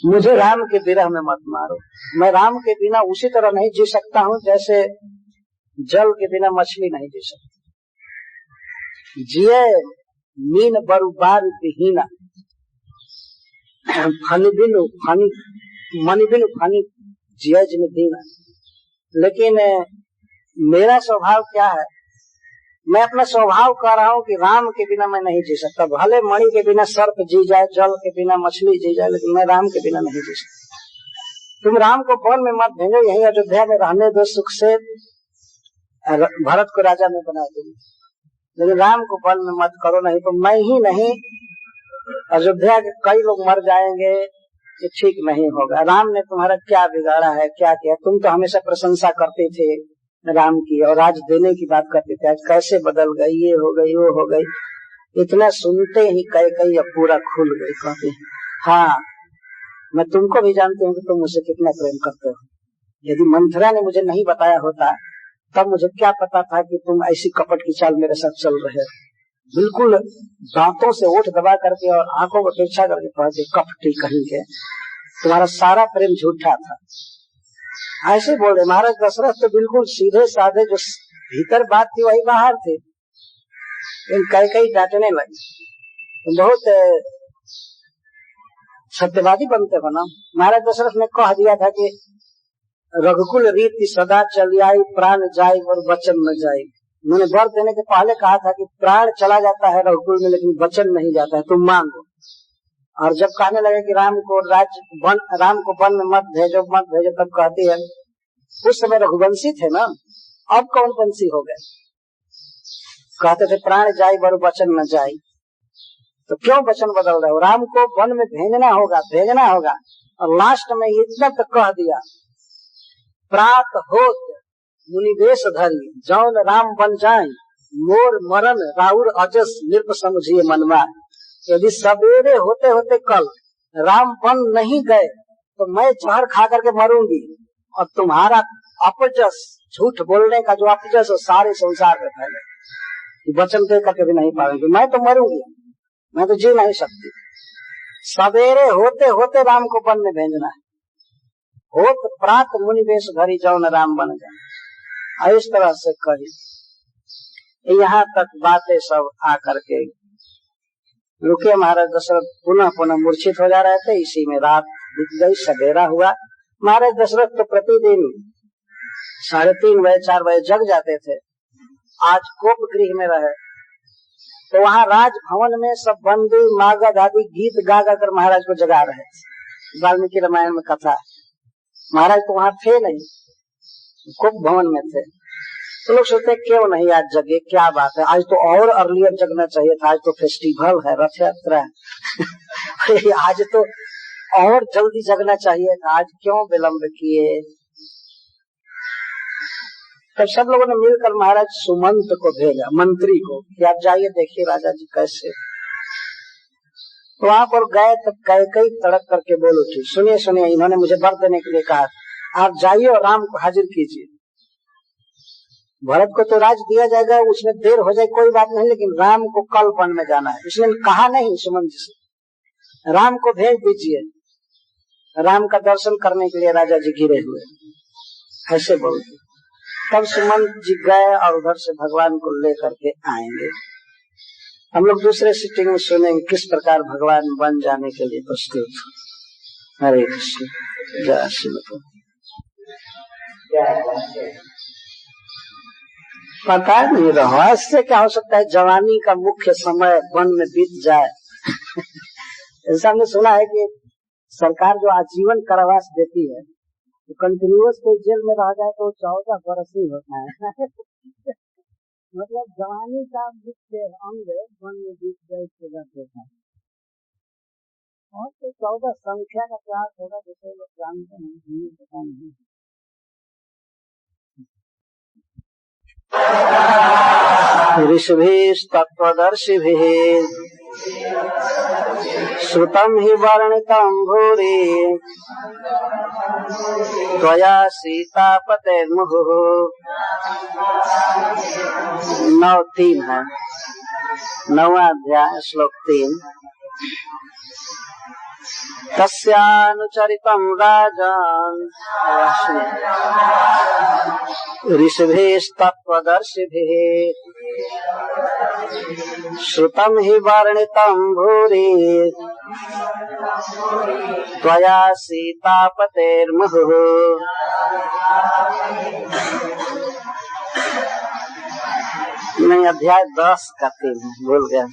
मुझे राम के विरह में मत मारो। मैं राम के बिना उसी तरह नहीं जी सकता हूँ जैसे जल के बिना मछली नहीं जी सकती। जिये मीन बरुबार विहीना, फनी बिनु फनी मनी बिनु फनी जिये जिन दीना। लेकिन मेरा स्वभाव क्या है, मैं अपना स्वभाव कह रहा हूँ कि राम के बिना मैं नहीं जी सकता। भले मणि के बिना सर्प जी जाए, जल के बिना मछली जी जाए, लेकिन मैं राम के बिना नहीं जी सकता। तुम राम को वन में मत भेजो, यहीं अयोध्या में रहने दो, सुख से भरत को राजा में बना दूंगी, लेकिन राम को वन में मत करो। नहीं तो मैं ही नहीं, अयोध्या के कई लोग मर जाएंगे, ये ठीक नहीं होगा। राम ने तुम्हारा क्या बिगाड़ा है, क्या किया? तुम तो हमेशा प्रशंसा करते थे राम की और आज देने की बात करते थे, आज कैसे बदल गई, ये हो गई वो हो गई। इतना सुनते ही कई अब पूरा खुल गई। कहते हाँ, मैं तुमको भी जानती हूँ कि तुम मुझसे कितना प्रेम करते हो। यदि मंथरा ने मुझे नहीं बताया होता तब मुझे क्या पता था कि तुम ऐसी कपट की चाल मेरे साथ चल रहे हो। बिल्कुल दांतों से ओठ दबा करके और आंखों को तिरछा करके कहते कपटी कहीं के, तुम्हारा सारा प्रेम झूठा था। ऐसे बोल रहे महाराज दशरथ तो बिल्कुल सीधे साधे, जो भीतर बात थी वही बाहर थे। इन कई डांटने लगे, बहुत सत्यवादी बनते हो ना। महाराज दशरथ ने कह दिया था कि रघुकुल रीति सदा चली आई, प्राण जाए और वचन न जाए। उन्होंने वर देने के पहले कहा था कि प्राण चला जाता है रघुकुल में, लेकिन वचन नहीं जाता है, तुम मांगो। और जब कहने लगे कि राम को वन में मत भेजो, तब कहती है उस समय रघुवंशी थे ना, अब कौन वंशी हो गए? कहते थे प्राण जाए वर वचन न जाए, तो क्यों वचन बदल रहे हो? राम को वन में भेजना होगा। और लास्ट में इतना तक कह दिया, प्रात होत मुनिवेश धरी, जौन राम बन जाए, मोर मरण राउर अजस नृप समझिए मनवा। यदि सवेरे होते होते कल राम बन नहीं गए तो मैं जहर खा करके मरूंगी, और तुम्हारा अपजस, झूठ बोलने का जो अपजस सारे संसार में फैले, वचन दे करके भी नहीं पाएंगे। मैं तो मरूंगी, मैं तो जी नहीं सकती। सवेरे होते होते राम को वन में भेजना है। होत प्रात मुनिवेश धरी, जौन राम बन जाए। इस तरह से कही, यहाँ तक बातें सब आकर के रुके। महाराज दशरथ पुनः मूर्छित हो जा रहे थे। इसी में रात बीत गई, सवेरा हुआ। महाराज दशरथ तो प्रतिदिन 3:30 बजे 4 बजे जग जाते थे। आज कोप गृह में रहे तो वहाँ राजभवन में सब बंदी मागध आदि गीत गा गा कर महाराज को जगा रहे थे। वाल्मीकि रामायण में कथा। महाराज तो वहाँ थे नहीं, कोप भवन में थे। तो लोग सोचते क्यों नहीं आज जगे, क्या बात है, आज तो और अर्लियर जगना चाहिए था, आज तो फेस्टिवल है, रथ यात्रा है आज तो और जल्दी जगना चाहिए था, आज क्यों विलंब किए? तब सब लोगों ने मिलकर महाराज सुमंत को भेजा, मंत्री को, कि आप जाइए देखिए राजा जी कैसे। तो वहां पर गए तो कई तड़क करके बोल उठी, सुनिए इन्होंने मुझे वर देने के लिए कहा, आप जाइए और राम को हाजिर कीजिए। भरत को तो राज दिया जाएगा, उसमें देर हो जाए कोई बात नहीं, लेकिन राम को कल वन में जाना है। इसने कहा नहीं सुमंत जी से, राम को भेज दीजिए। राम का दर्शन करने के लिए राजा जी घिरे हुए, ऐसे बोलते। तब सुमंत जी गए और उधर से भगवान को लेकर के आएंगे। हम लोग दूसरे सिटिंग में सुनेंगे किस प्रकार भगवान बन जाने के लिए प्रस्तुत। हरे कृष्ण, जय श्री राम। पता नहीं रहस्य क्या हो सकता है, जवानी का मुख्य समय वन में बीत जाए ऐसा हमने सुना है कि सरकार जो आजीवन कारावास देती है, तो कंटिन्यूअस कोई जेल में रह जाए तो 14 बरस ही होता है मतलब जवानी का मुख्य अंग वन में बीत जाए इसके बाद होता है। और तो 14 संख्या का प्रयास होगा, जैसे लोग जानते हैं, पता नहीं। ऋषिभिस्तत्त्वदर्शिभिः श्रुतं हि वर्णितं भूरि, त्वया सीतापतेर्मुहुः। 9:3 है, 9वां अध्याय श्लोक 3। तस्यानुचरितं राजान ऋषिभिस्तत्त्वदर्शिभिः श्रुतं हि वर्णितं भूरि त्वया सीतापतेर्मुहुः। नहीं, अध्याय 10 का 3 भूल गया।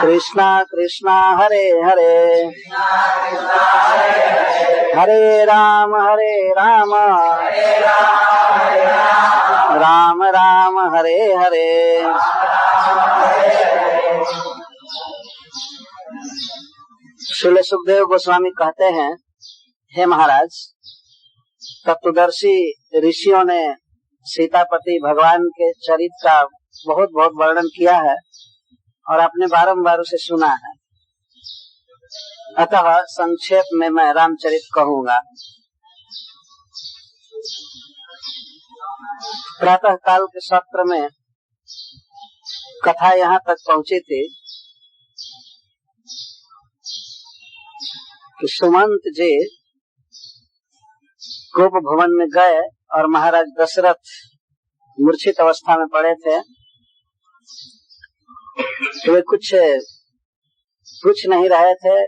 कृष्णा कृष्णा हरे हरे हरे राम राम राम हरे हरे। श्रील सुखदेव गोस्वामी कहते हैं, हे महाराज, तत्वदर्शी ऋषियों ने सीतापति भगवान के चरित्र का बहुत बहुत वर्णन किया है और आपने बारंबार उसे सुना है। अतः संक्षेप में मैं रामचरित कहूँगा। प्रातः काल के सत्र में कथा यहाँ तक पहुँची थी कि सुमंत जी गोप भवन में गए और महाराज दशरथ मूर्छित अवस्था में पड़े थे। तो वे कुछ नहीं रहे थे।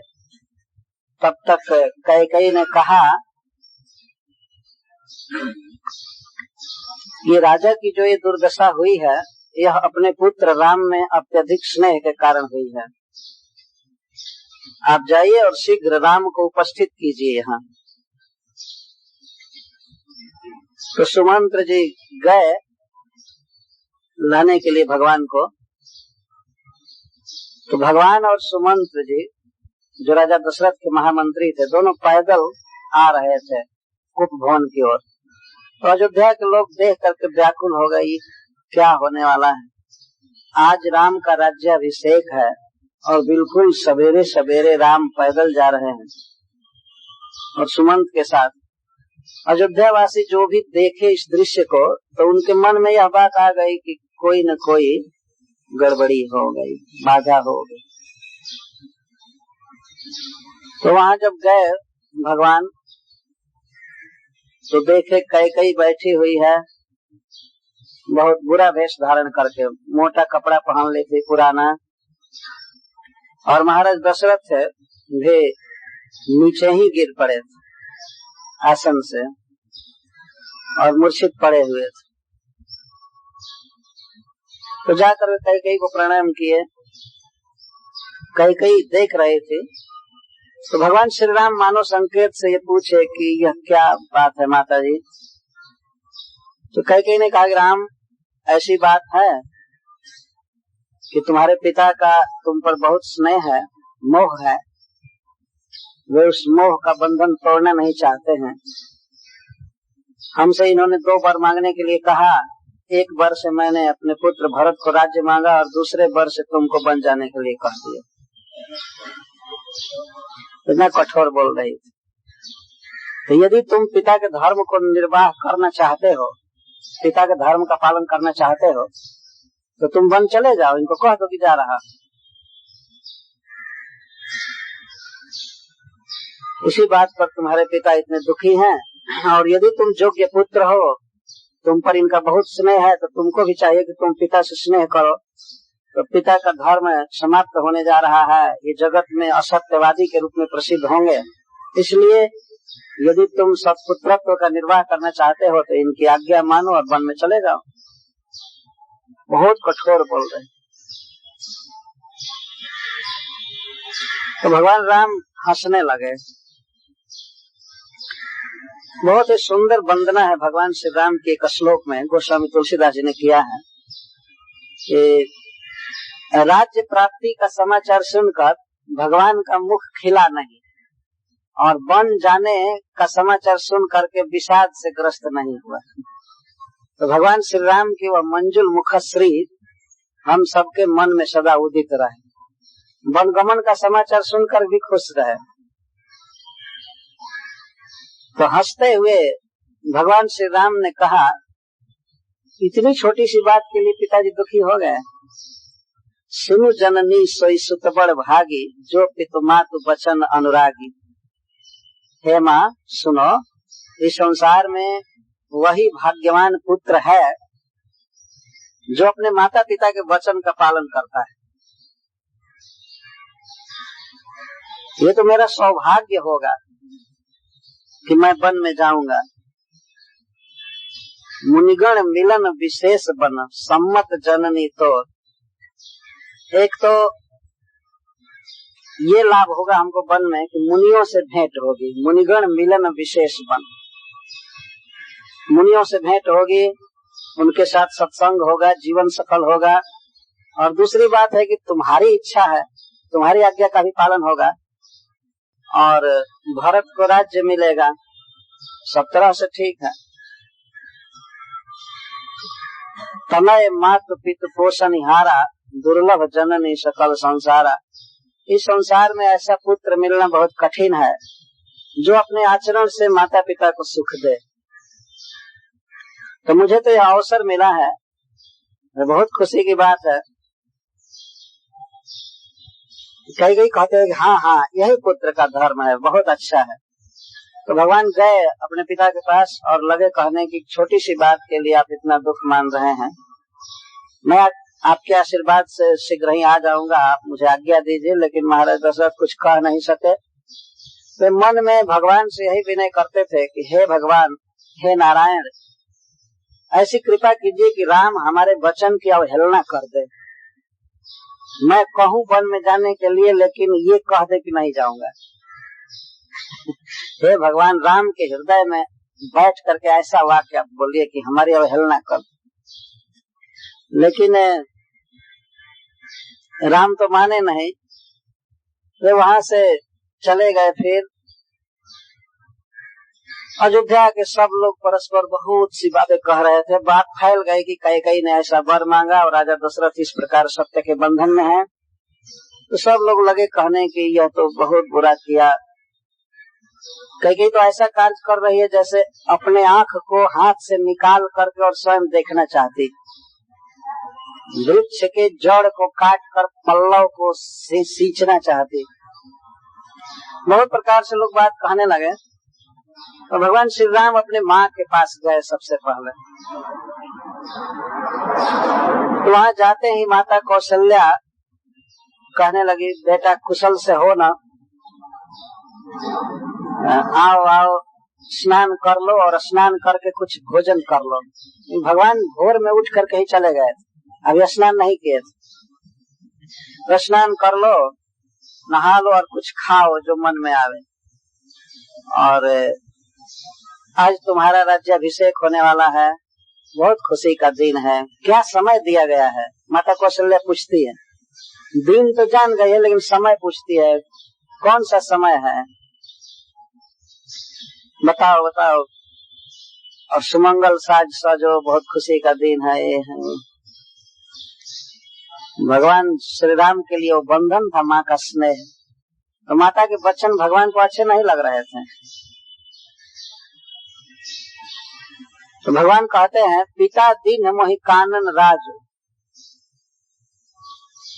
तब तक कैकेयी ने कहा, ये राजा की जो ये दुर्दशा हुई है, यह अपने पुत्र राम में अत्यधिक स्नेह के कारण हुई है। आप जाइए और शीघ्र राम को उपस्थित कीजिए यहाँ। तो सुमंत्र जी गए लाने के लिए भगवान को। तो भगवान और सुमंत्र जी, जो राजा दशरथ के महामंत्री थे, दोनों पैदल आ रहे थे उपभवन की ओर। तो अयोध्या के लोग देख करके व्याकुल हो गए, क्या होने वाला है। आज राम का राज्याभिषेक है और बिल्कुल सवेरे सवेरे राम पैदल जा रहे हैं और सुमंत के साथ। अयोध्यावासी जो भी देखे इस दृश्य को, तो उनके मन में यह बात आ गई कि कोई न कोई गड़बड़ी हो गई, बाधा हो गई। तो वहां जब गए भगवान, तो देखे कैकेयी बैठी हुई है, बहुत बुरा वेश धारण करके, मोटा कपड़ा पहन ली थी पुराना। और महाराज दशरथ भी नीचे ही गिर पड़े थे आसन से और मूर्छित पड़े हुए थे। तो जाकर कैकेयी को प्रणाम किए। कैकेयी देख रहे थे। तो भगवान श्री राम मानो संकेत से ये पूछे कि यह क्या बात है माता जी। तो कैकेयी ने कहा, राम, ऐसी बात है कि तुम्हारे पिता का तुम पर बहुत स्नेह है, मोह है। वे उस मोह का बंधन तोड़ना नहीं चाहते हैं। हमसे इन्होंने 2 बार मांगने के लिए कहा। एक बार से मैंने अपने पुत्र भरत को राज्य मांगा और दूसरे बार से तुमको बन जाने के लिए कह दिया। इतना कठोर बोल रही थी। तो यदि तुम पिता के धर्म को निर्वाह करना चाहते हो, पिता के धर्म का पालन करना चाहते हो, तो तुम वन चले जाओ, इनको कह दो कि जा रहा। इसी बात पर तुम्हारे पिता इतने दुखी हैं। और यदि तुम योग्य पुत्र हो, तुम पर इनका बहुत स्नेह है, तो तुमको भी चाहिए कि तुम पिता से स्नेह करो। तो पिता का धर्म समाप्त होने जा रहा है, ये जगत में असत्यवादी के रूप में प्रसिद्ध होंगे। इसलिए यदि तुम सत्पुत्रत्व का निर्वाह करना चाहते हो, तो इनकी आज्ञा मानो और वन में चले जाओ। बहुत कठोर बोल रहे। तो भगवान राम हंसने लगे। बहुत ही सुंदर वंदना है भगवान श्री राम के एक श्लोक में, गोस्वामी तुलसीदास जी ने किया है कि राज्य प्राप्ति का समाचार सुनकर भगवान का मुख खिला नहीं, और वन जाने का समाचार सुन करके विषाद से ग्रस्त नहीं हुआ। तो भगवान श्री राम की वह मंजुल मुखश्री हम सबके मन में सदा उदित रहे। वनगमन का समाचार सुनकर भी खुश रहे। तो हंसते हुए भगवान श्री राम ने कहा इतनी छोटी सी बात के लिए पिताजी दुखी हो गए। सुनु जननी सोई सुत बड़ भागी, जो पितु मातु बचन अनुरागी। हे माँ सुनो, इस संसार में वही भाग्यवान पुत्र है जो अपने माता पिता के वचन का पालन करता है। ये तो मेरा सौभाग्य होगा कि मैं वन में जाऊंगा। मुनिगण मिलन विशेष बन, सम्मत जननी तो। एक तो ये लाभ होगा हमको वन में कि मुनियों से भेंट होगी। मुनिगण मिलन विशेष बन, मुनियों से भेंट होगी, उनके साथ सत्संग होगा, जीवन सफल होगा। और दूसरी बात है कि तुम्हारी इच्छा है, तुम्हारी आज्ञा का भी पालन होगा और भरत को राज्य मिलेगा। सब तरह से ठीक है। तनय मातु पितु पोषणहारा, दुर्लभ जननी सकल संसारा। इस संसार में ऐसा पुत्र मिलना बहुत कठिन है जो अपने आचरण से माता पिता को सुख दे। तो मुझे तो यह अवसर मिला है, बहुत खुशी की बात है। कई कहते हैं कि हाँ यही पुत्र का धर्म है, बहुत अच्छा है। तो भगवान गए अपने पिता के पास और लगे कहने की छोटी सी बात के लिए आप इतना दुख मान रहे हैं, मैं आपके आशीर्वाद से शीघ्र ही आ जाऊंगा, आप मुझे आज्ञा दीजिए। लेकिन महाराज दशरथ कुछ कह नहीं सके। वे मन में भगवान से यही विनय करते थे कि हे भगवान, हे नारायण, ऐसी कृपा कीजिए कि राम हमारे वचन की अवहेलना कर दे। मैं कहूँ वन में जाने के लिए, लेकिन ये कह दे कि नहीं जाऊंगा। हे भगवान, राम के हृदय में बैठ करके ऐसा वाक्य बोलिए कि हमारी अवहेलना कर। लेकिन राम तो माने नहीं। वे वहां से चले गए। फिर अयोध्या के सब लोग परस्पर बहुत सी बातें कह रहे थे। बात फैल गई कि कैकेयी ने ऐसा वर मांगा और राजा दशरथ इस प्रकार सत्य के बंधन में है। तो सब लोग लगे कहने कि यह तो बहुत बुरा किया। कैकेयी तो ऐसा कार्य कर रही है जैसे अपने आंख को हाथ से निकाल करके और स्वयं देखना चाहती। वृक्ष के जड़ को काट कर पल्लव को सींचना चाहती। बहुत प्रकार से लोग बात कहने लगे। तो भगवान श्री राम अपने माँ के पास गए सबसे पहले। तो वहां जाते ही माता कौशल्या कहने लगी, बेटा कुशल से हो ना, आओ आओ स्नान कर लो और स्नान करके कुछ भोजन कर लो। भगवान भोर में उठ करके ही चले गए, अभी स्नान नहीं किए। तो स्नान कर लो, नहा लो और कुछ खाओ जो मन में आवे। और आज तुम्हारा राज्याभिषेक होने वाला है, बहुत खुशी का दिन है। क्या समय दिया गया है? माता कौशल्या पूछती है। दिन तो जान गई है, लेकिन समय पूछती है, कौन सा समय है, बताओ बताओ। और सुमंगल साज सजो, बहुत खुशी का दिन है ये है। भगवान श्री राम के लिए वो बंधन था माँ का स्नेह। तो माता के वचन भगवान को अच्छे नहीं लग रहे थे। तो भगवान कहते हैं, पिता दीन मोहि कानन राज।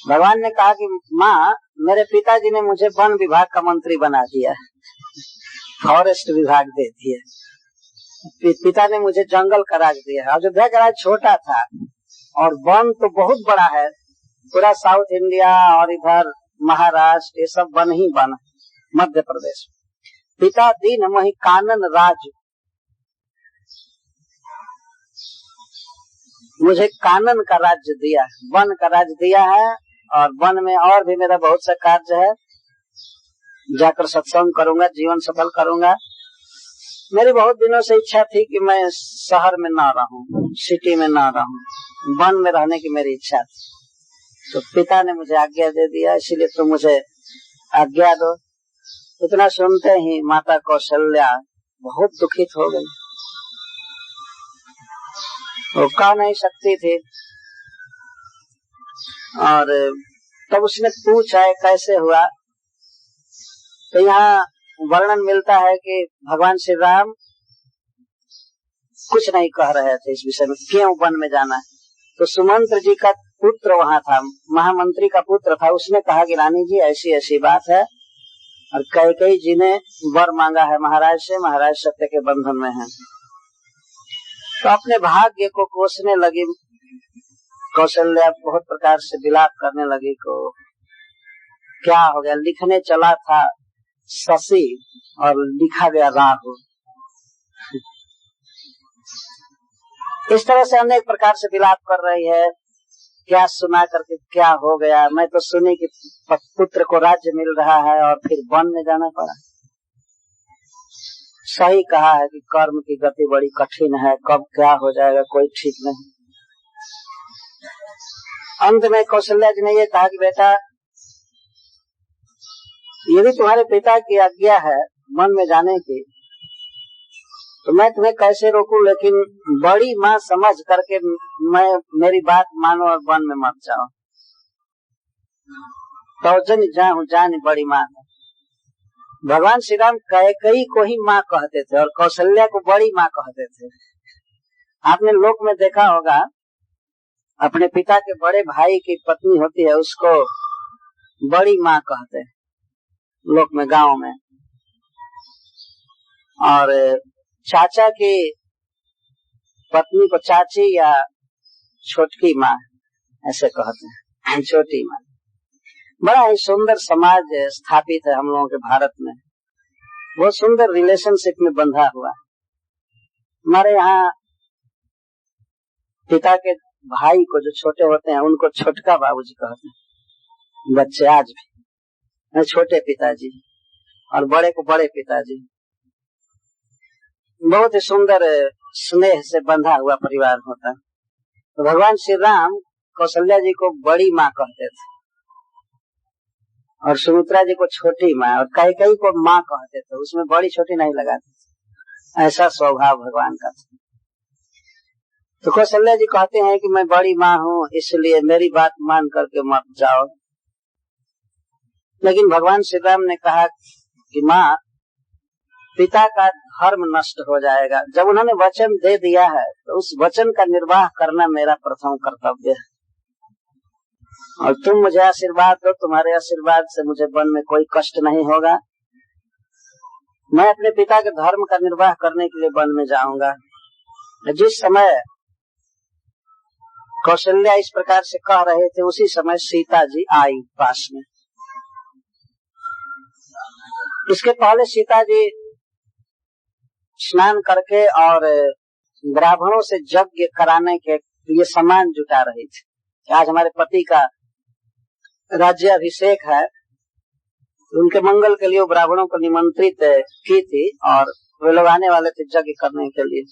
भगवान ने कहा कि माँ, मेरे पिताजी ने मुझे वन विभाग का मंत्री बना दिया, फॉरेस्ट विभाग दे दिया। पिता ने मुझे जंगल का राज दिया। अयोध्या का राज छोटा था और वन तो बहुत बड़ा है। पूरा साउथ इंडिया और इधर महाराष्ट्र, ये सब वन ही वन, मध्य प्रदेश। पिता दीन मोहि कानन राज, मुझे कानन का राज्य दिया, वन का राज्य दिया है। और वन में और भी मेरा बहुत सा कार्य है, जाकर सत्संग करूंगा, जीवन सफल करूंगा। मेरी बहुत दिनों से इच्छा थी कि मैं शहर में ना रहूं, सिटी में ना रहूं, वन में रहने की मेरी इच्छा थी। तो पिता ने मुझे आज्ञा दे दिया, इसीलिए तो मुझे आज्ञा दो। इतना सुनते ही माता कौशल्या बहुत दुखित हो गई। वो कह नहीं सकती थी। और तब उसने पूछा कैसे हुआ। तो यहाँ वर्णन मिलता है कि भगवान श्री राम कुछ नहीं कह रहे थे इस विषय में, क्यों वन में जाना है। तो सुमंत्र जी का पुत्र वहां था, महामंत्री का पुत्र था, उसने कहा कि रानी जी ऐसी ऐसी बात है, और कैकेयी जी ने वर मांगा है महाराज से, महाराज सत्य के बंधन में हैं। तो अपने भाग्य को कोसने लगी कौशल्या, बहुत प्रकार से विलाप करने लगी को क्या हो गया, लिखने चला था शशि और लिखा गया राहु। इस तरह से अनेक प्रकार से विलाप कर रही है, क्या सुना करके क्या हो गया, मैं तो सुनी कि पुत्र को राज्य मिल रहा है और फिर वन में जाना पड़ा। सही कहा है कि कर्म की गति बड़ी कठिन है, कब क्या हो जाएगा कोई ठीक नहीं। अंत में कौशल्या जी ने ये कहा कि बेटा यदि तुम्हारे पिता की आज्ञा है वन में जाने की तो मैं तुम्हें कैसे रोकूं, लेकिन बड़ी माँ समझ करके मेरी बात मानो और वन में मत जाओ। तो जन जाऊं जान बड़ी माँ। भगवान श्री राम कैकेयी को ही माँ कहते थे और कौशल्या को बड़ी माँ कहते थे। आपने लोक में देखा होगा, अपने पिता के बड़े भाई की पत्नी होती है उसको बड़ी माँ कहते हैं लोक में, गांव में। और चाचा की पत्नी को चाची या छोटकी माँ ऐसे कहते हैं, छोटी माँ। बड़ा ही सुंदर समाज स्थापित है हम लोगों के भारत में, बहुत सुंदर रिलेशनशिप में बंधा हुआ। हमारे यहाँ पिता के भाई को जो छोटे होते हैं उनको छोटका बाबूजी कहते हैं बच्चे आज भी, छोटे पिताजी, और बड़े को बड़े पिताजी। बहुत ही सुंदर स्नेह से बंधा हुआ परिवार होता है। तो भगवान श्री राम कौशल्या जी को बड़ी माँ कहते थे और सुमित्रा जी को छोटी माँ, और कैकेयी को माँ कहते थे, उसमें बड़ी छोटी नहीं लगाते थे। ऐसा स्वभाव भगवान का था। तो कौशल्या जी कहते हैं कि मैं बड़ी माँ हूँ इसलिए मेरी बात मान करके मत जाओ। लेकिन भगवान श्री राम ने कहा कि माँ पिता का धर्म नष्ट हो जाएगा। जब उन्होंने वचन दे दिया है तो उस वचन का निर्वाह करना मेरा प्रथम कर्तव्य है, और तुम मुझे आशीर्वाद दो, तुम्हारे आशीर्वाद से मुझे वन में कोई कष्ट नहीं होगा। मैं अपने पिता के धर्म का निर्वाह करने के लिए वन में जाऊंगा। जिस समय कौशल्या इस प्रकार से कह रहे थे उसी समय सीता जी आई पास में। इसके पहले सीता जी स्नान करके और ब्राह्मणों से यज्ञ कराने के लिए सामान जुटा रही थी। आज हमारे पति का राज्याभिषेक है, उनके मंगल के लिए ब्राह्मणों को निमंत्रित की थी और वे लोग आने वाले थे यज्ञ करने के लिए।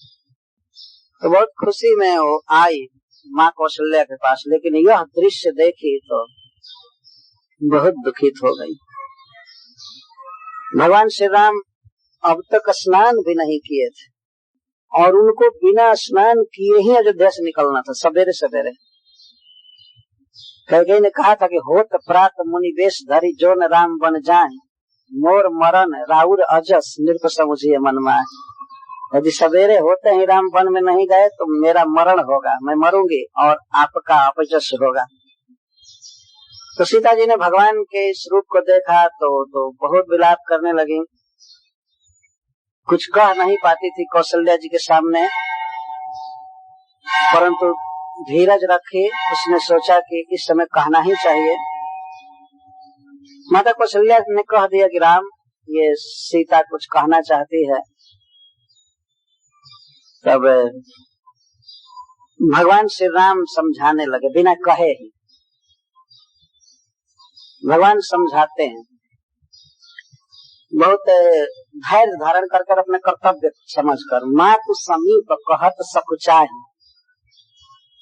तो बहुत खुशी में वो आई माँ कौशल्या के पास, लेकिन यह दृश्य देखी तो बहुत दुखित हो गई। भगवान श्री राम अब तक स्नान भी नहीं किए थे और उनको बिना स्नान किए ही अयोध्या से निकलना था सवेरे सवेरे। कैकेयी ने कहा था कि होत प्रात मुनि वेश धरी जो न राम बन जाए, मोर मरण राउर अजस नृप समुझिए मन माए। यदि सवेरे होते ही राम वन में नहीं गए तो मेरा मरण होगा, मैं मरूंगी और आपका अपजस होगा। तो सीता जी ने भगवान के इस रूप को देखा तो बहुत विलाप करने लगी। कुछ कह नहीं पाती थी कौशल्या जी के सामने, परंतु धीरज रखी। उसने सोचा कि इस समय कहना ही चाहिए। माता कौशल्या ने कह दिया कि राम, ये सीता कुछ कहना चाहती है। तब भगवान श्री राम समझाने लगे, बिना कहे ही भगवान समझाते हैं। बहुत धैर्य धारण कर अपने कर्तव्य समझकर। मातु समीप कहत सकुचाहि,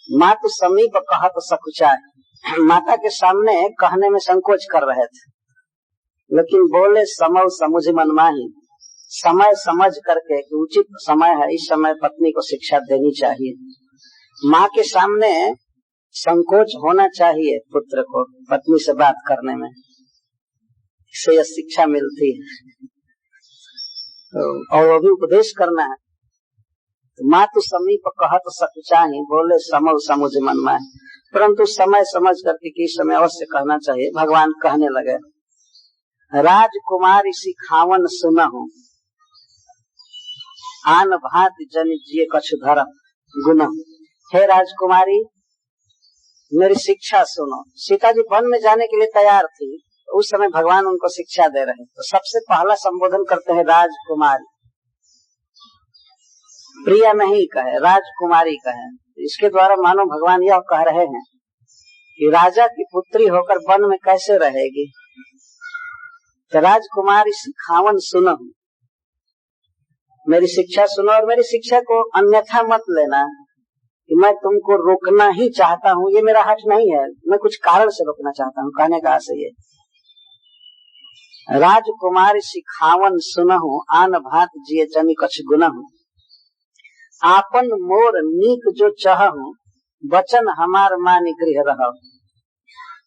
मातु समीप कहत सकुचाहि। माता के सामने कहने में संकोच कर रहे थे, लेकिन बोले समौ समुझ मन माही। समय समझ करके उचित समय है, इस समय पत्नी को शिक्षा देनी चाहिए। माँ के सामने संकोच होना चाहिए पुत्र को पत्नी से बात करने में, इससे यह शिक्षा मिलती है। और वो भी उपदेश करना है। मातु समीप कहत सकुचाही, बोले समो समुझ मन में। परंतु समय समझ करके किस समय अवश्य कहना चाहिए। भगवान कहने लगे, राजकुमारी सिखावन सुनहु, आन भात जन जिये कछु धर्म गुण। हे राजकुमारी, मेरी शिक्षा सुनो। सीता जी वन में जाने के लिए तैयार थी, उस समय भगवान उनको शिक्षा दे रहे हैं। तो सबसे पहला संबोधन करते हैं राजकुमारी, प्रिया नहीं कहे, राजकुमारी कहे। इसके द्वारा मानो भगवान यह कह रहे हैं कि राजा की पुत्री होकर वन में कैसे रहेगी। तो राजकुमारी सिखावन सुनो, मेरी शिक्षा सुनो और मेरी शिक्षा को अन्यथा मत लेना कि मैं तुमको रोकना ही चाहता हूँ, ये मेरा हट नहीं है, मैं कुछ कारण से रोकना चाहता हूँ। कहने का आशय ये, राजकुमारी सिखावन सुनहु, आन भात जिये जनि कछु गुनहु। आपन मोर नीक जो चाहूं, वचन हमार मानी गृह रहो।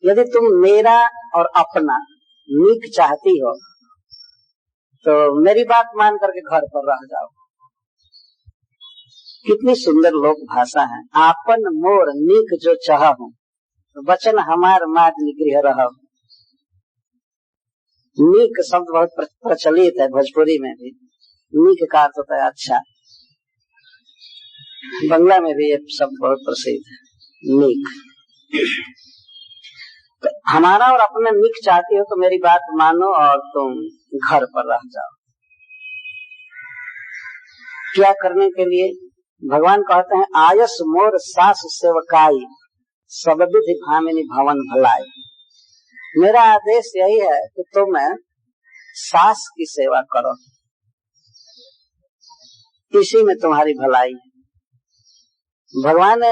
यदि तुम मेरा और अपना नीक चाहती हो तो मेरी बात मान करके घर पर रह जाओ। कितनी सुंदर लोक भाषा है। आपन मोर नीक जो चाहूं, वचन हमार मानी गृह रहो। नीक शब्द बहुत प्रचलित है भोजपुरी में भी। नीक का अर्थ होता है अच्छा, बंगला में भी ये शब्द बहुत प्रसिद्ध है, नीक। तो हमारा और अपना नीक चाहती हो तो मेरी बात मानो और तुम घर पर रह जाओ। क्या करने के लिए? भगवान कहते हैं, आयस मोर सास सेवकाई, सब विधि भामिनी भवन भलाई। मेरा आदेश यही है कि तुम सास की सेवा करो, इसी में तुम्हारी भलाई है। भगवान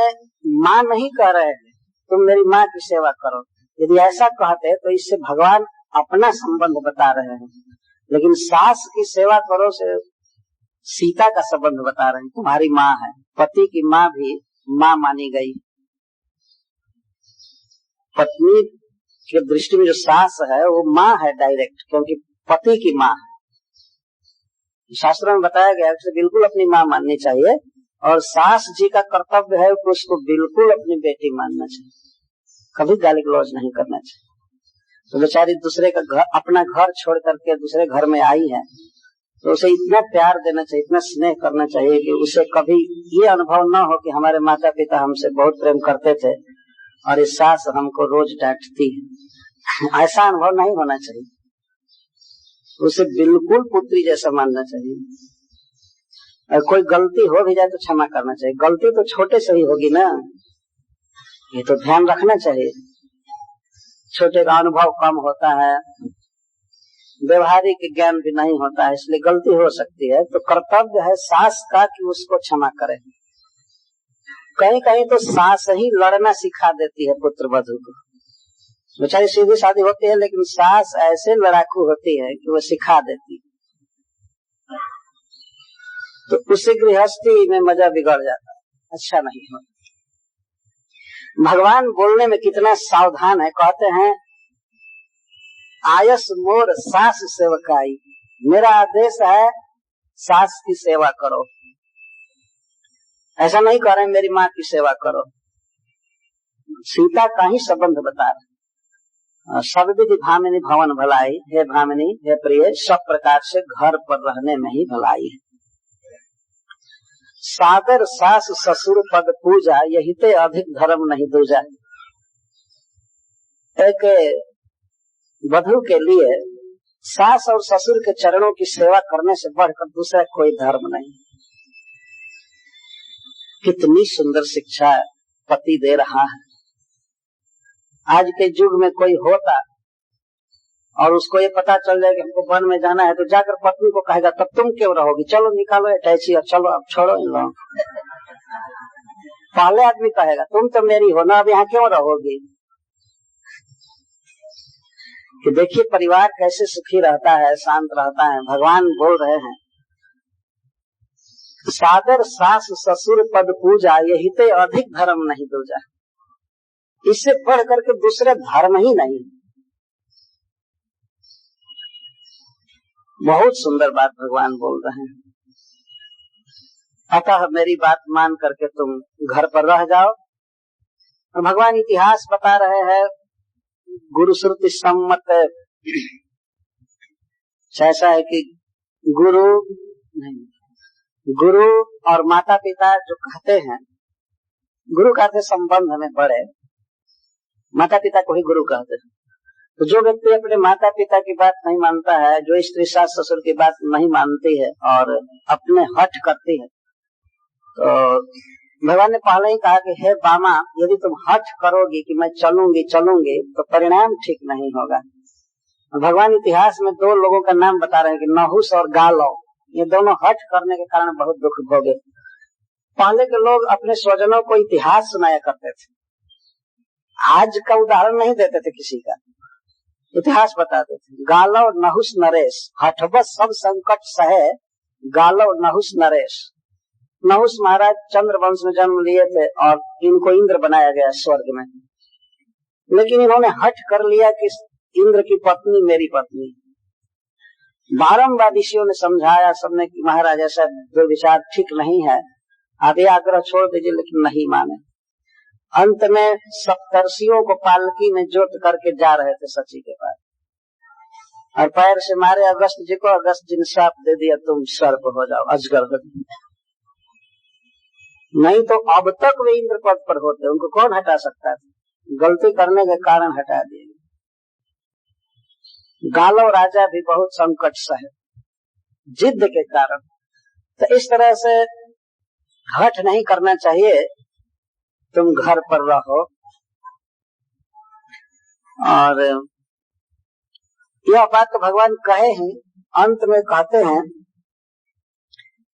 माँ नहीं कह रहे हैं तुम मेरी माँ की सेवा करो। यदि ऐसा कहते तो इससे भगवान अपना संबंध बता रहे हैं, लेकिन सास की सेवा करो से सीता का संबंध बता रहे हैं। तुम्हारी माँ है, पति की माँ भी माँ मानी गई। पत्नी की दृष्टि में जो सास है वो माँ है डायरेक्ट, क्योंकि पति की माँ है। शास्त्रों में बताया गया है बिल्कुल अपनी माँ माननी चाहिए, और सास जी का कर्तव्य है कि उसको बिल्कुल अपनी बेटी मानना चाहिए, कभी गाली गलौज नहीं करना चाहिए। तो बेचारी दूसरे का घर, अपना घर छोड़ करके दूसरे घर में आई है, तो उसे इतना प्यार देना चाहिए, इतना स्नेह करना चाहिए कि उसे कभी ये अनुभव न हो कि हमारे माता पिता हमसे बहुत प्रेम करते थे और इस सास हमको रोज डांटती है। ऐसा अनुभव नहीं होना चाहिए। उसे बिल्कुल पुत्री जैसा मानना चाहिए। और कोई गलती हो भी जाए तो क्षमा करना चाहिए। गलती तो छोटे से ही होगी ना, ये तो ध्यान रखना चाहिए। छोटे का अनुभव कम होता है, व्यवहारिक ज्ञान भी नहीं होता है, इसलिए गलती हो सकती है। तो कर्तव्य है सास का कि उसको क्षमा करे। कहीं कहीं तो सास ही लड़ना सिखा देती है पुत्र वधू को। बेचारी सीधी शादी होती है, लेकिन सास ऐसे लड़ाकू होती है कि वो सिखा देती है, तो उससे गृहस्थी में मजा बिगड़ जाता है, अच्छा नहीं होता। भगवान बोलने में कितना सावधान है। कहते हैं, आयस मोर सास सेवकाई, मेरा आदेश है सास की सेवा करो। ऐसा नहीं कह रहे मेरी माँ की सेवा करो। सीता का ही संबंध बता रहे। सब विधि भामिनी भवन भलाई। हे भामिनी, हे प्रिय, सब प्रकार से घर पर रहने में ही भलाई है। सादर सास ससुर पद पूजा, यही ते अधिक धर्म नहीं दूजा। एक वधू के लिए सास और ससुर के चरणों की सेवा करने से बढ़कर दूसरा कोई धर्म नहीं। कितनी सुंदर शिक्षा पति दे रहा है। आज के युग में कोई होता और उसको ये पता चल जाए कि हमको वन में जाना है, तो जाकर पत्नी को कहेगा तब तुम क्यों रहोगी, चलो निकालो अटैची और चलो अब छोड़ो इन लोगों। पहले आदमी कहेगा तुम तो मेरी हो ना, अब यहाँ क्यों रहोगी। कि देखिए परिवार कैसे सुखी रहता है, शांत रहता है। भगवान बोल रहे हैं, सादर सास ससुर पद पूजा, यही ते अधिक धर्म नहीं दूजा। इससे बढ़ करके दूसरा धर्म ही नहीं। बहुत सुंदर बात भगवान बोल रहे हैं। अतः मेरी बात मान करके तुम घर पर रह जाओ। और भगवान इतिहास बता रहे हैं, गुरु श्रुति सम्मत ऐसा है कि गुरु और माता पिता जो कहते हैं, गुरु कहते संबंध में बड़े, माता पिता को ही गुरु कहते हैं। तो जो व्यक्ति अपने माता पिता की बात नहीं मानता है, जो स्त्री सास ससुर की बात नहीं मानती है और अपने हठ करती है, तो भगवान ने पहले ही कहा कि हे बामा, यदि तुम हठ करोगी कि मैं चलूंगी तो परिणाम ठीक नहीं होगा। भगवान इतिहास में दो लोगों का नाम बता रहे हैं कि नहुस और गालव, ये दोनों हठ करने के कारण बहुत दुख भोगे। पहले के लोग अपने स्वजनों को इतिहास सुनाया करते थे, आज का उदाहरण नहीं देते थे किसी का, इतिहास बताते थे। गालव नहुस नरेश, हठबस सब संकट सहे, गालव नहुस नरेश। नहुस महाराज चंद्रवंश में जन्म लिए थे और इनको इंद्र बनाया गया स्वर्ग में, लेकिन इन्होंने हठ कर लिया कि इंद्र की पत्नी मेरी पत्नी। बारंबार ऋषियों ने समझाया सबने कि महाराज ऐसा दुर्विचार ठीक नहीं है, आप ये आग्रह छोड़ दीजिए, लेकिन नहीं माने। अंत में सप्तर्षियों को पालकी में जोत करके जा रहे थे सची के पास, और पैर से मारे अगस्त जी को, अगस्त जी ने श्राप दे दिया, तुम सर्प हो जाओ, अजगर हो जाओ। नहीं तो अब तक वे इंद्र पद पर होते, उनको कौन हटा सकता था? गलती करने के कारण हटा दिए। गालव राजा भी बहुत संकट सहे जिद के कारण। तो इस तरह से हठ नहीं करना चाहिए, तुम घर पर रहो। और यह बात तो भगवान कहे हैं, अंत में कहते हैं,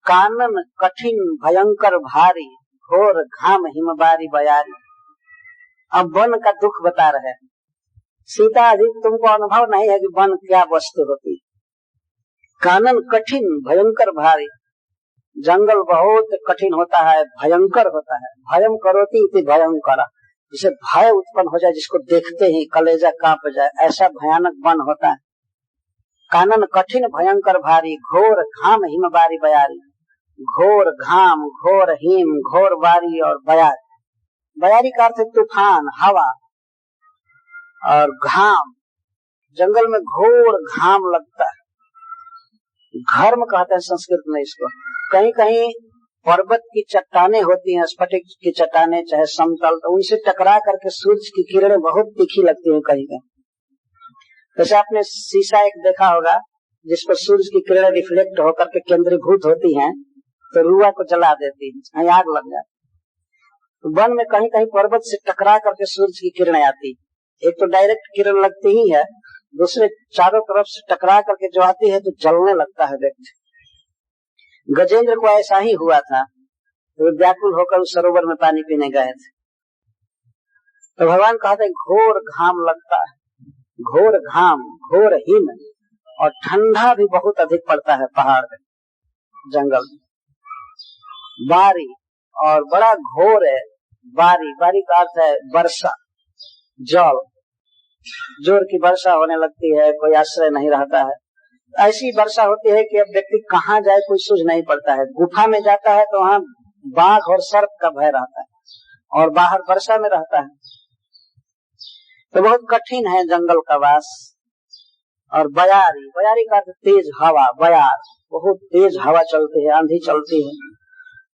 कानन कठिन भयंकर भारी, घोर घाम हिमबारी बयारी। अब वन का दुख बता रहे हैं। सीता अधिक तुमको अनुभव नहीं है कि वन क्या वस्तु होती। कानन कठिन भयंकर भारी, जंगल बहुत कठिन होता है, भयंकर होता है। भयं करोति इति भयंकर, जिसे भय उत्पन्न हो जाए, जिसको देखते ही कलेजा कांप जाए, ऐसा भयानक वन होता है। कानन कठिन भयंकर भारी, घोर घाम हिमबारी बयारी। घोर घाम, घोर हिम, घोर बारी और बयारी। बयारी का अर्थ तूफान, हवा, और घाम, जंगल में घोर घाम लगता है। घर्म कहते हैं संस्कृत में इसको। कहीं कहीं पर्वत की चट्टाने होती हैं, स्फटिक की चट्टाने, चाहे समतल, तो उनसे टकरा करके सूरज की किरणें बहुत तीखी लगती हैं कहीं कहीं। जैसे आपने शीशा एक देखा होगा, जिस पर सूरज की किरणें रिफ्लेक्ट होकर के केंद्रीभूत होती हैं, तो रुआ को जला देती है, आग लग जाती। वन में कहीं कहीं पर्वत से टकरा करके सूरज की किरणें आती, एक तो डायरेक्ट किरण लगती ही है, दूसरे चारों तरफ से टकरा करके जो आती है तो जलने लगता है व्यक्ति। गजेंद्र को ऐसा ही हुआ था, तो व्याकुल होकर उस सरोवर में पानी पीने गए थे। तो भगवान कहते हैं घोर घाम लगता है, घोर घाम, घोर हिम, और ठंडा भी बहुत अधिक पड़ता है पहाड़ में, जंगल में। बारी, और बड़ा घोर है बारी। बारी का अर्थ है वर्षा, जल, जोर की वर्षा होने लगती है, कोई आश्रय नहीं रहता है। ऐसी वर्षा होती है कि अब व्यक्ति कहाँ जाए कोई सूझ नहीं पड़ता है। गुफा में जाता है तो वहाँ बाघ और सर्प का भय रहता है, और बाहर वर्षा में रहता है, तो बहुत कठिन है जंगल का वास। और बयारी, बयारी का तेज हवा, बयार, बहुत तेज हवा चलती है, आंधी चलती है।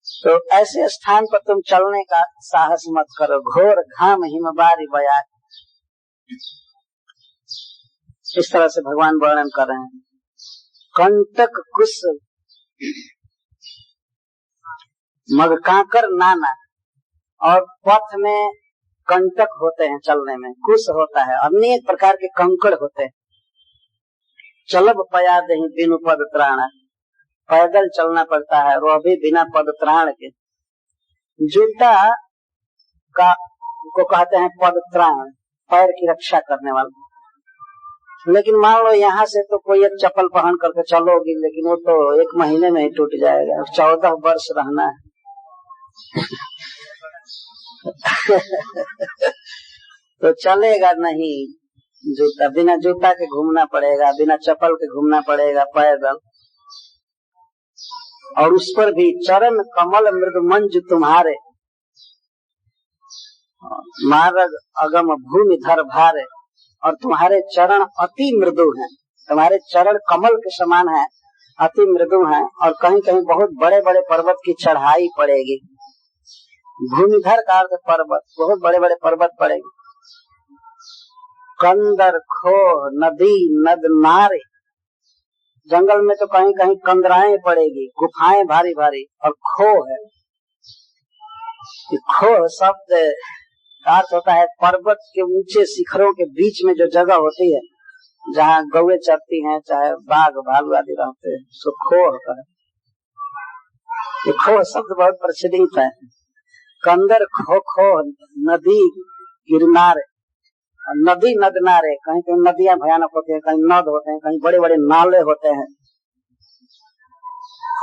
तो ऐसे स्थान पर तुम चलने का साहस मत करो। घोर घाम हिमबारी बयारी, इस तरह से भगवान वर्णन कर रहे हैं। कंटक कुश मगकाकर नाना, और पथ में कंटक होते हैं, चलने में कुश होता है, अनेक प्रकार के कंकड़ होते हैं। चलब पया दही बिनु पद त्राण, पैदल चलना पड़ता है, वो भी बिना पद त्राण के। जूता का को कहते हैं पद त्राण, पैर की रक्षा करने वाला। लेकिन मान लो यहाँ से तो कोई एक चप्पल पहन करके चलोगी, लेकिन वो तो 1 महीने में ही टूट जाएगा, 14 वर्ष रहना है। तो चलेगा नहीं जूता, बिना जूता के घूमना पड़ेगा, बिना चप्पल के घूमना पड़ेगा पैदल। और उस पर भी चरण कमल मृदु मंज तुम्हारे, मार्ग अगम भूमि धर भारे, और तुम्हारे चरण अति मृदु हैं, तुम्हारे चरण कमल के समान है, अति मृदु हैं, और कहीं कहीं बहुत बड़े बड़े पर्वत की चढ़ाई पड़ेगी। भूमिधर का अर्थ पर्वत, बहुत बड़े बड़े पर्वत पड़ेगी। कंदर खो नदी नद नारे, जंगल में तो कहीं कहीं कंदराएं पड़ेगी, गुफाएं भारी भारी, और खो है, खो शब्द का अर्थ होता है पर्वत के ऊंचे शिखरों के बीच में जो जगह होती है जहाँ गौएं चरती हैं, चाहे बाघ भालू आदि रहते हैं, उसको खो होता है। ये खो शब्द बहुत प्रचलित है। कंदर खो खो नदी गिरनारे, नदी नद नारे, कहीं कहीं नदियां भयानक होती है, कहीं नद होते हैं, कहीं बड़े बड़े नाले होते हैं।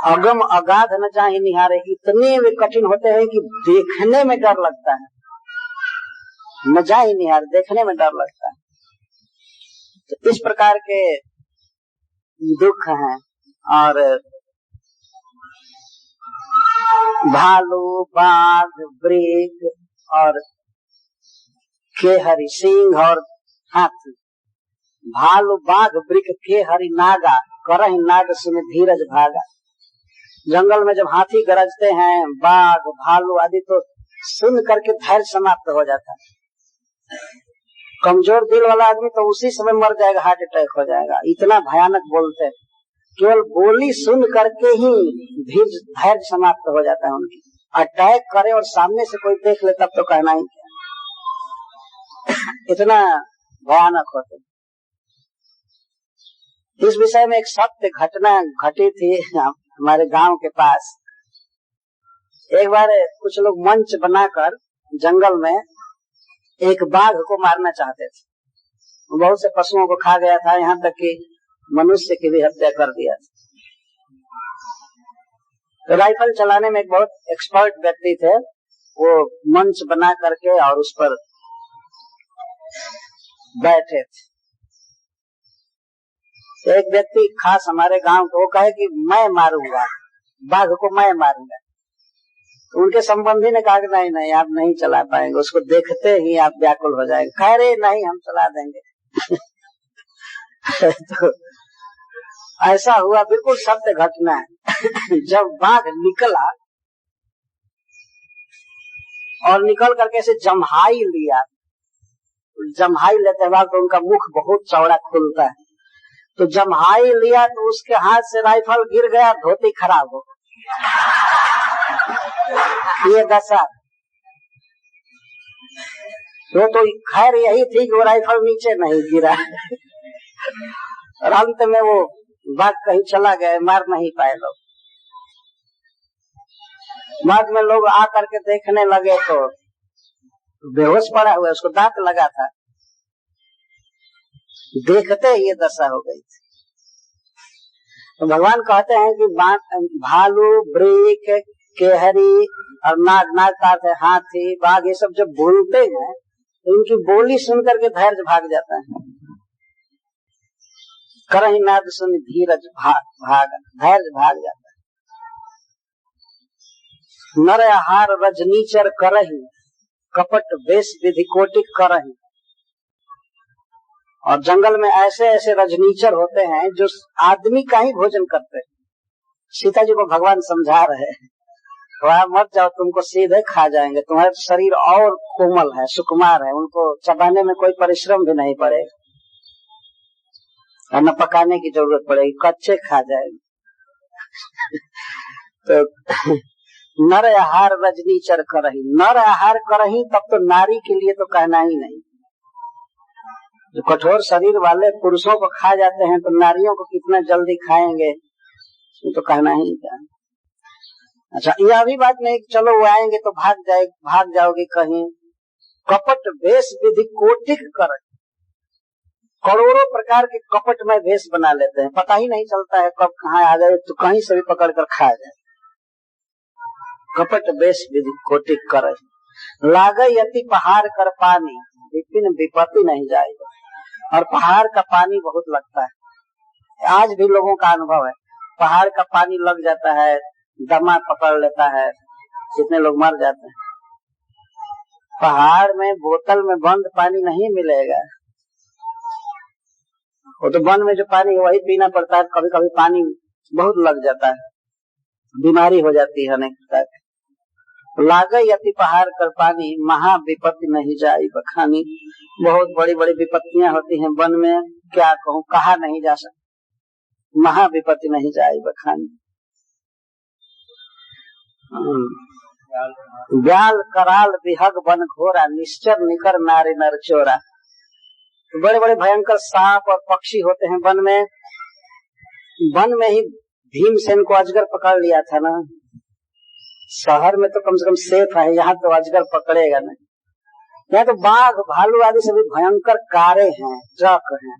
अगम अगाध न चाहे निहारे, इतने वे कठिन होते हैं कि देखने में डर लगता है, न जाए निहार, देखने में डर लगता है। तो इस प्रकार के दुख हैं। और भालू बाघ वृक और केहरी सिंह और हाथी, भालू बाघ वृक केहरी नागा, करहि नाग सुन धीरज भागा। जंगल में जब हाथी गरजते हैं, बाघ भालू आदि, तो सुन करके धैर्य समाप्त हो जाता है। कमजोर दिल वाला आदमी तो उसी समय मर जाएगा, हार्ट अटैक हो जाएगा, इतना भयानक बोलते हैं। केवल बोली सुन करके ही धैर्य समाप्त हो जाता है उनकी। अटैक करे और सामने से कोई देख ले तब तो कहना ही क्या, इतना भयानक होते। इस विषय में एक सत्य घटना घटी थी हमारे गांव के पास। एक बार कुछ लोग मंच बनाकर जंगल में एक बाघ को मारना चाहते थे, बहुत से पशुओं को खा गया था, यहाँ तक कि मनुष्य की भी हत्या कर दिया। तो राइफल चलाने में एक बहुत एक्सपर्ट व्यक्ति थे, वो मंच बना करके और उस पर बैठे थे। तो एक व्यक्ति खास हमारे गांव को, वो कहे कि मैं मारूंगा बाघ को, मैं मारूंगा। तो उनके संबंधी ने कहा कि नहीं नहीं, आप नहीं चला पाएंगे, उसको देखते ही आप व्याकुल हो जाएंगे। कह रहे नहीं, हम चला देंगे। तो ऐसा हुआ, बिल्कुल सत्य घटना है। जब बाघ निकला और निकल करके ऐसे जम्हाई लिया, जम्हाई लेते बाद तो उनका मुख बहुत चौड़ा खुलता है, तो जम्हाई लिया तो उसके हाथ से राइफल गिर गया, धोती खराब हो ये दशा। तो खैर यही थी कि वो राइफल नीचे नहीं गिरा और अंत में वो बाघ कहीं चला गया, मार नहीं पाए लोग। बाद में लोग आ करके देखने लगे तो बेहोश पड़ा हुआ, उसको दांत लगा था, देखते ही ये दशा हो गई थी। तो भगवान कहते हैं कि भालू वृक केहरी और नाग, नाग का अर्थ है हाथी बाघ, ये सब जब बोलते हैं तो उनकी बोली सुन करके धैर्य भाग जाता है। करहि नाद सुन धीरज भाग, धैर्य भाग जाता है। नर आहार रजनीचर करहि, कपट वेश विधि कोटिक करहि। और जंगल में ऐसे ऐसे रजनीचर होते हैं जो आदमी का ही भोजन करते हैं। सीता जी को भगवान समझा रहे हैं, वहां मत जाओ, तुमको सीधे खा जाएंगे, तुम्हारा शरीर और कोमल है, सुकुमार है, उनको चबाने में कोई परिश्रम भी नहीं पड़ेगा और न पकाने की जरूरत पड़ेगी, कच्चे खा जाएंगे। तो नर आहार रजनीचर करही, नर आहार करही तब तो नारी के लिए तो कहना ही नहीं। जो कठोर शरीर वाले पुरुषों को खा जाते हैं तो नारियों को कितना जल्दी खाएंगे, तो कहना ही क्या। अच्छा, यह भी बात नहीं, चलो वो आएंगे तो भाग जाओगे कहीं। कपट वेश विधि कोटिक कर, करोड़ों प्रकार के कपट में वेश बना लेते हैं, पता ही नहीं चलता है कब कहाँ आ गए, तो कहीं से भी पकड़ कर खा जाए। कपट वेश विधि कोटिक कर, लागे यति पहाड़ कर पानी, विपिन विपत्ति नहीं जाएगा। और पहाड़ का पानी बहुत लगता है, आज भी लोगों का अनुभव है, पहाड़ का पानी लग जाता है दमा पकड़ लेता है, कितने लोग मर जाते हैं। पहाड़ में बोतल में बंद पानी नहीं मिलेगा, वो तो वन में जो पानी है वही पीना पड़ता है। कभी कभी पानी बहुत लग जाता है, बीमारी हो जाती है अनेक प्रकार की। लागई अति पहाड़ कर पानी, महा विपत्ति नहीं जाई बखानी। बहुत बड़ी बड़ी विपत्तियां होती हैं वन में, क्या कहूँ, कहा नहीं जा सकता। महा विपत्ति नहीं जाई बखानी। व्याल कराल विहग वन घोरा, निश्चर निकर नारी नर चोरा। बड़े बड़े भयंकर सांप और पक्षी होते हैं वन में। वन में ही भीमसेन को अजगर पकड़ लिया था ना। शहर में तो कम से कम सेफ है, यहाँ तो अजगर पकड़ेगा नहीं। यहाँ तो बाघ भालू आदि सभी भयंकर कारे हैं, ट्रक हैं,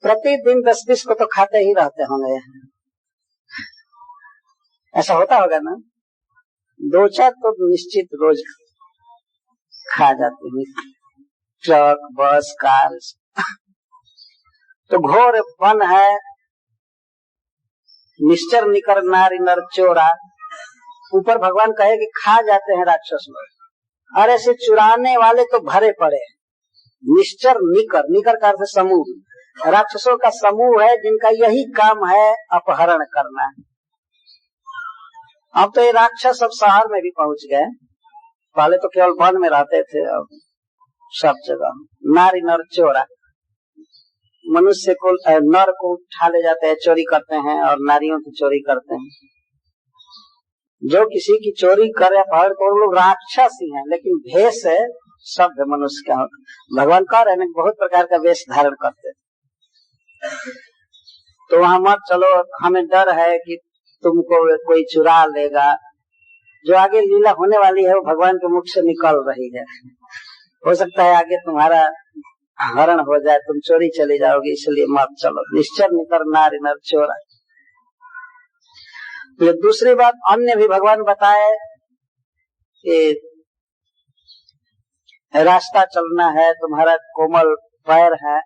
प्रतिदिन 10-20 को तो खाते ही रहते होंगे। ऐसा होता होगा ना, 2-4 तो निश्चित रोज खा जाते हैं, ट्रक बस कार। तो घोर वन है, निश्चर निकर नारी नर चोरा। ऊपर भगवान कहे कि खा जाते हैं राक्षस लोग, और ऐसे चुराने वाले तो भरे पड़े हैं। निश्चर निकर, निकर का अर्थ समूह, राक्षसों का समूह है जिनका यही काम है अपहरण करना है। अब तो ये राक्षस अब शहर में भी पहुंच गए, पहले तो केवल वन में रहते थे, अब सब जगह। नारी नर चोरा, मनुष्य को नर को उठा ले जाते हैं, चोरी करते हैं, और नारियों की चोरी करते हैं। जो किसी की चोरी करे अपहरण को, लोग राक्षस ही हैं, लेकिन भेष है शब्द मनुष्य का। भगवान कह रहे हैं बहुत प्रकार का वेश धारण करते। तो वहां मत चलो, हमें डर है कि तुमको कोई चुरा लेगा। जो आगे लीला होने वाली है वो भगवान के मुख से निकल रही है। हो सकता है आगे तुम्हारा हरण हो जाए, तुम चोरी चली जाओगी, इसलिए मत चलो। निश्चर निकर नारी नर चोरा। ये दूसरी बात अन्य भी भगवान बताए कि रास्ता चलना है, तुम्हारा कोमल पैर है।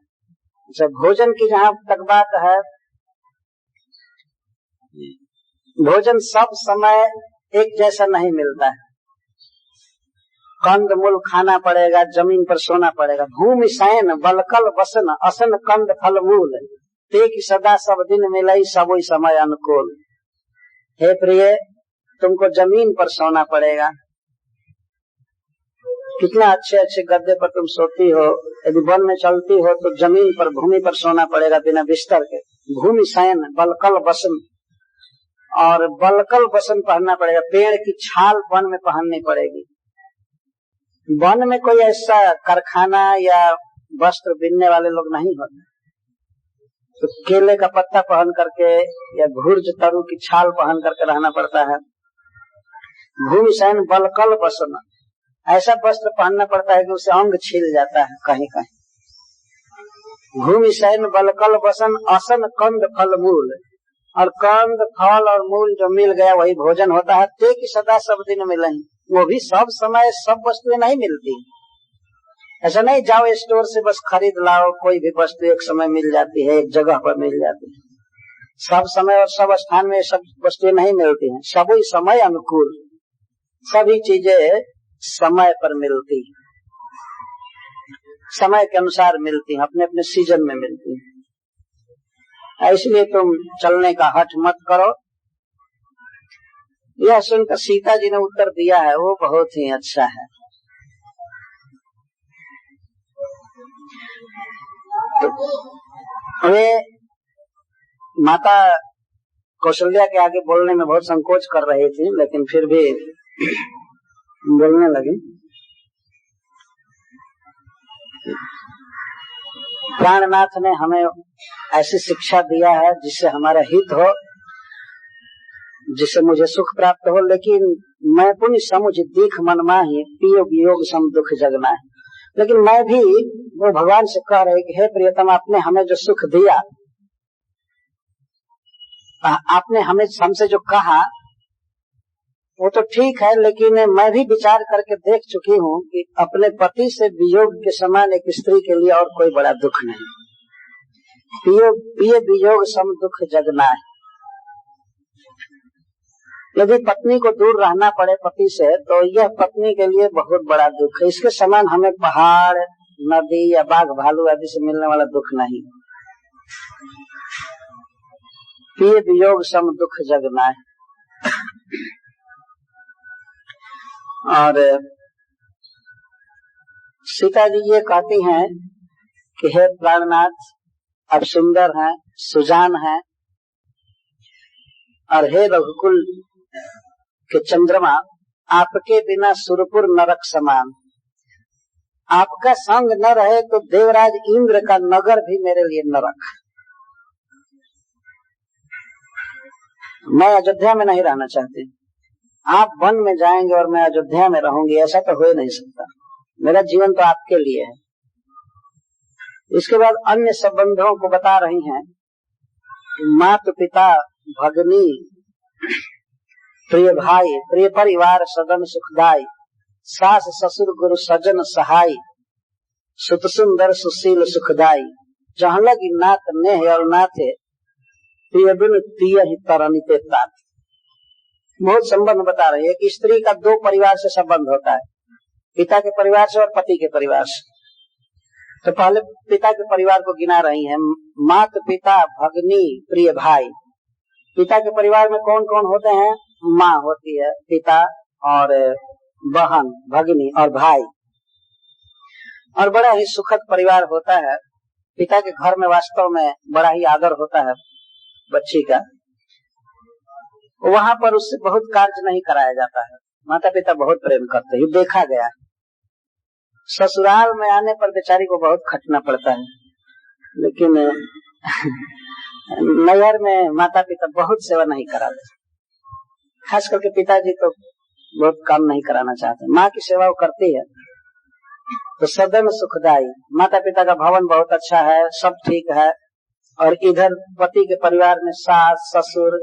जब भोजन की जहाँ तक बात है, भोजन सब समय एक जैसा नहीं मिलता है। कंद मूल खाना पड़ेगा, जमीन पर सोना पड़ेगा। भूमि शयन बलकल बसन, असन कंद फल मूल, ते की सदा सब दिन मिलई सबोई समय अनुकूल। हे प्रिय, तुमको जमीन पर सोना पड़ेगा। कितना अच्छे अच्छे गद्दे पर तुम सोती हो। यदि वन में चलती हो तो जमीन पर, भूमि पर सोना पड़ेगा बिना बिस्तर के। भूमि शयन बलकल बसन, और बलकल बसन पहनना पड़ेगा। पेड़ की छाल वन में पहननी पड़ेगी। वन में कोई ऐसा कारखाना या वस्त्र बिनने वाले लोग नहीं होते, तो केले का पत्ता पहन करके या भुर्ज तरु की छाल पहन करके रहना पड़ता है। भूमि शयन बलकल बसन, ऐसा वस्त्र पहनना पड़ता है कि उससे अंग छिल जाता है कहीं कहीं। भूमि शयन बलकल बसन, असन कंद फल मूल, और कंद फल और मूल जो मिल गया वही भोजन होता है। ते की सदा सब दिन मिले, वो भी सब समय सब वस्तुएं नहीं मिलती। ऐसा नहीं जाओ स्टोर से बस खरीद लाओ, कोई भी वस्तु एक समय मिल जाती है, एक जगह पर मिल जाती है। सब समय और सब स्थान में सब वस्तुएं नहीं मिलती हैं। सभी समय अनुकूल, सभी चीजें समय पर मिलती, समय के अनुसार मिलती हैं, अपने अपने सीजन में मिलती हैं। इसलिए तुम चलने का हठ मत करो। यह सुनकर सीता जी ने उत्तर दिया है, वो बहुत ही अच्छा है। तो वे माता कौशल्या के आगे बोलने में बहुत संकोच कर रही थी, लेकिन फिर भी बोलने लगी। प्राणनाथ ने हमें ऐसी शिक्षा दिया है जिससे हमारा हित हो, जिससे मुझे सुख प्राप्त हो। लेकिन मैं पुण्य समुझ दीख मन माही, पियो वियोग सम दुख जगना है। लेकिन मैं भी वो भगवान से कह रही कि हे प्रियतम, आपने हमें जो सुख दिया, आपने हमें हमसे जो कहा वो तो ठीक है, लेकिन मैं भी विचार करके देख चुकी हूँ कि अपने पति से वियोग के समान एक स्त्री के लिए और कोई बड़ा दुख नहीं। पियो वियोग सम दुख जगना है। यदि पत्नी को दूर रहना पड़े पति से तो यह पत्नी के लिए बहुत बड़ा दुख है। इसके समान हमें पहाड़, नदी या बाघ भालू आदि से मिलने वाला दुख नहीं। पिय वियोग सम दुख जगना है। और सीता जी ये कहती हैं कि हे प्राणनाथ, आप सुंदर हैं, सुजान हैं, और हे रघुकुल के चंद्रमा, आपके बिना सुरपुर नरक समान। आपका संग न रहे तो देवराज इंद्र का नगर भी मेरे लिए नरक। मैं अयोध्या में नहीं रहना चाहती। आप वन में जाएंगे और मैं अयोध्या में रहूंगी, ऐसा तो हो ही नहीं सकता। मेरा जीवन तो आपके लिए है। इसके बाद अन्य संबंधों को बता रही हैं। माता पिता, भगनी, प्रिय भाई, प्रिय परिवार, सदन सुखदाई, सास ससुर गुरु सजन सहाय, सुत सुंदर सुशील सुखदाई, जहाँ लगी नात नेह और नाथे, प्रिय बिन प्रिय ही तरनिते तात। बहुत संबंध बता रहे हैं कि स्त्री का दो परिवार से संबंध होता है, पिता के परिवार से और पति के परिवार से। तो पहले पिता के परिवार को गिना रही हैं। माता पिता, भगनी, प्रिय भाई। पिता के परिवार में कौन कौन होते हैं? माँ होती है, पिता और बहन, भगिनी और भाई। और बड़ा ही सुखद परिवार होता है। पिता के घर में वास्तव में बड़ा ही आदर होता है बच्ची का। वहां पर उससे बहुत कार्य नहीं कराया जाता है। माता पिता बहुत प्रेम करते हैं, देखा गया। ससुराल में आने पर बेचारी को बहुत खटना पड़ता है, लेकिन नैहर में माता पिता बहुत सेवा नहीं कराते। खास करके पिताजी तो बहुत काम नहीं कराना चाहते। माँ की सेवा वो करती है। तो सदन सुखदाई, माता पिता का भवन बहुत अच्छा है, सब ठीक है। और इधर पति के परिवार में सास ससुर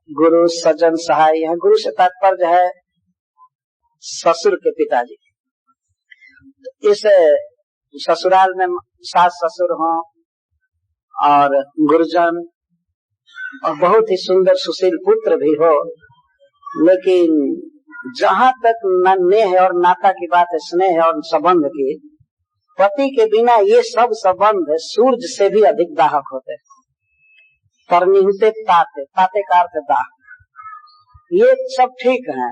गुरु सजन सहाय। यहाँ गुरु से तात्पर्य है ससुर के पिताजी। इस ससुराल में सास ससुर हो और गुरुजन और बहुत ही सुंदर सुशील पुत्र भी हो, लेकिन जहाँ तक नेह और नाता की बात है, स्नेह और संबंध की, पति के बिना ये सब संबंध सूरज से भी अधिक दाहक होते। तरनिहुते ताते, ताते का अर्थ दाह। ये सब ठीक है,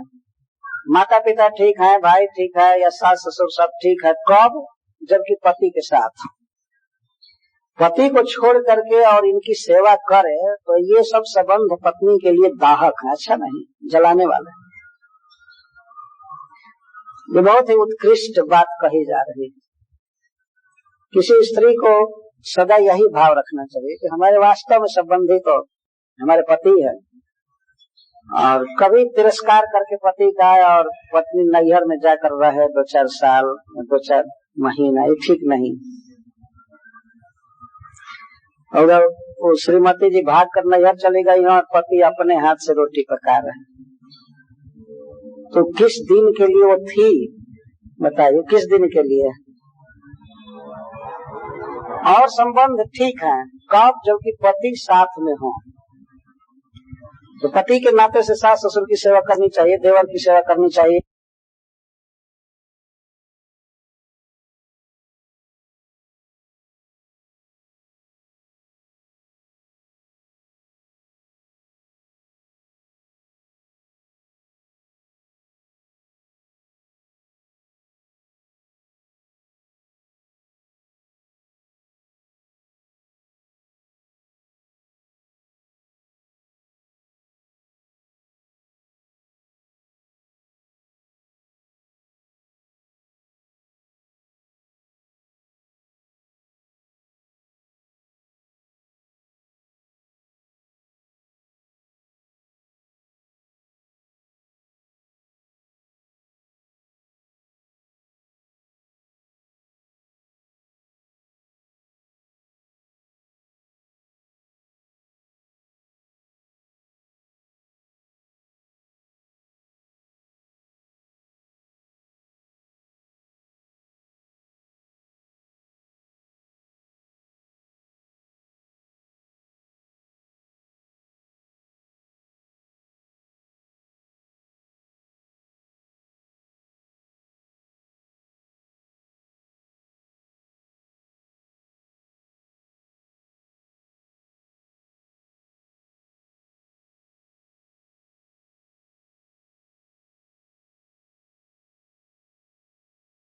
माता पिता ठीक है, भाई ठीक है, या सास ससुर सब ठीक है। कब? जबकि पति के साथ, पति को छोड़ करके और इनकी सेवा करे तो ये सब संबंध पत्नी के लिए दाहक है, अच्छा नहीं, जलाने वाले। ये बहुत ही उत्कृष्ट बात कही जा रही है। किसी स्त्री को सदा यही भाव रखना चाहिए कि हमारे वास्तव में संबंधी तो हमारे पति है। और कभी तिरस्कार करके पति का और पत्नी नैहर में जाकर रहे 2-4 साल, 2-4 महीना, ये ठीक नहीं। अगर वो श्रीमती जी भाग कर नैहर चली गई और पति अपने हाथ से रोटी पका रहे, तो किस दिन के लिए वो थी? बताइए, किस दिन के लिए? और संबंध ठीक है कब? जबकि पति साथ में हो। तो पति के नाते से सास ससुर की सेवा करनी चाहिए, देवर की सेवा करनी चाहिए।